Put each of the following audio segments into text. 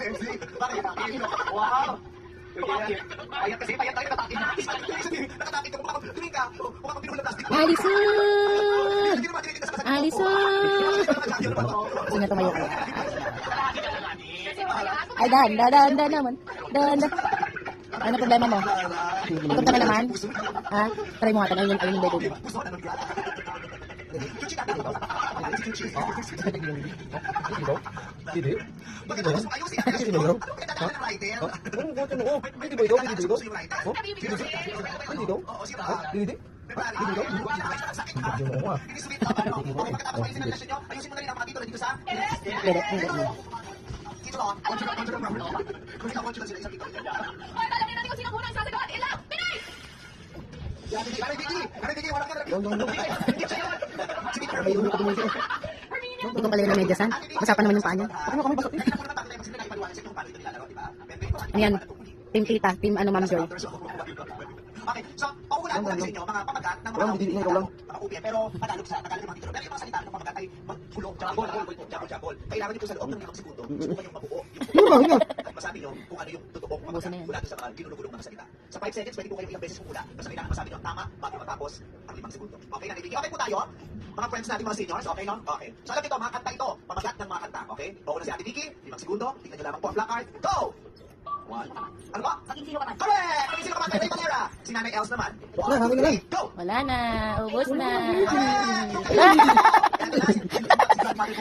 MC. Bakit? Wow! Payat kasi, payat tayo, nakatakit na. Nakatakit ka, mukha tumingin ka. Mukha kang pinuhul ng plastic. Alison! Alison! Gusto na tumayo ka. Ay, dahan naman. Dahan. Ano problema mo? Ikot ka na naman? Ha? Try mo nga, ayun yung baby. Ito pala yung medyasan. Masapan naman yung paa niya. Ano yan? Team Tita, team Ma'am Joy. Okay, so, pauulan ko lang sa inyo, mga pamagat ng mga UPM, pero Tagalog sa Tagalog ng mga titiro. Pero yung mga salita ng pamagat ay magbulong, jabol. Kailangan nyo po sa loob ng 5 segundo, subukan yung mabuo. Masabi nyo kung ano yung totoong pamagat mula sa mga ginulugulong ng salita. Sa 5 seconds, pwede po kayo ilang beses kumula. Basta kailangan masabi nyo tama bago matapos ang 5 segundo. Okay, nanibigay. Okay po tayo, mga friends natin, mga seniors. Okay, no? Okay. So, alam nito, mga kanta ito, pamagat ng mga kanta. Okay? Bago na si Ate Vicky, 5 segundo. Tingnan nyo lamang po ang placard. Go! Ano ba? Maging sino ka man. Correct! Maging sino ka man, Tay Manera. Si Nanay Els naman. 1, 2, 3, go! Wala na. Ubus na.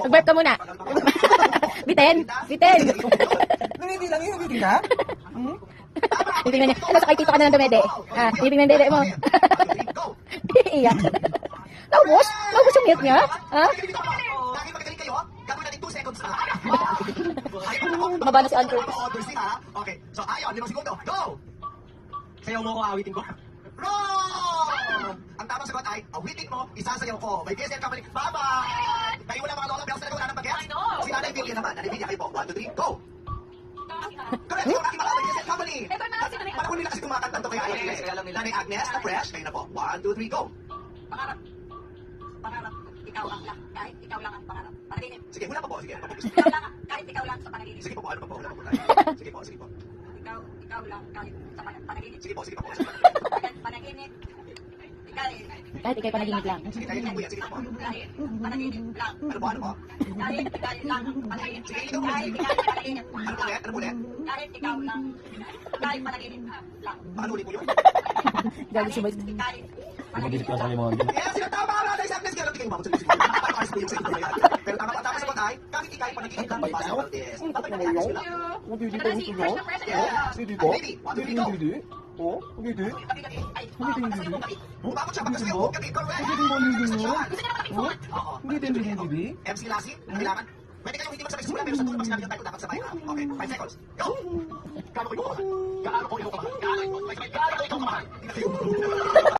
Mag-burp ka muna. Biten. Hindi lang yun, hindi ka? Titingnan niya. Ano, sakay tito ka na ng dumede. Titingnan dede mo. Iiyak. Naubos? Naubos yung milk niya? Ha? Lagi magagaling kayo, gagawin natin 2 seconds na. Mababa na si Andrew. Okay, so ayon, 5 segundo, go! Sayaw mo ko, awitin ko. Wrong! Ang tamang sagot ay, awitin mo, isasayaw ko. May KSL Company, bye-bye! Kayo wala mga lola bells talaga wala ng bagets? Si Nanay Vivian naman, Nanay Vivian kayo po. 1, 2, 3, go! Correct, yung aking mga KSL Company. Panahon nila kasi kumakantanto kay Agnes. Nanay Agnes na fresh, kayo na po. 1, 2, 3, go! Pangarap, ikaw ang lang. Kahit ikaw lang ang pangarap. Panaginip. Sige, hula pa po, sige. Ikaw lang, kahit ikaw lang sa panaginip. Sige po, ano pa po, hula pa po tayo. Sige po. Ikaw lang, kahit sa panaginip. Sige po. Panaginip. Kahit ikay panaginip lang. Sige, tayo po yan, sige po. Kahit panaginip lang. Ano po? Kahit ikaw lang panaginip. Sige, ikaw Kahit ulit. ikaw panaginip. Ano ulit? Kahit ikaw lang. Kahit panaginip lang. Paano ulit po yun? Galing si Mike. Kahit Nag-isip lang tayo mga Yes, sila tama na dahil sa Agnes Galo. Tingnan mo, sige. Ayos po yung sa inyo. Pero tama sagot ay, kahit ikay panaginip lang, possible this. Tapos na Agnes Galo. Hindi dito, hindi dito. Hindi dito. Baby, 1, 2, 3, go. Hindi dito. Oh, hindi dito. Umabot siya pagkasayaw mo, gabi, correct. Hindi dito. MC Lassie, kailangan. Pwede kayong hindi magsabay-sabay, pero sa dulo pag sinabi ng tayo dapat sabay. Okay, 5 seconds. Go! Gaano ko ikaw kamahal? Gaano ko ikaw kamahal?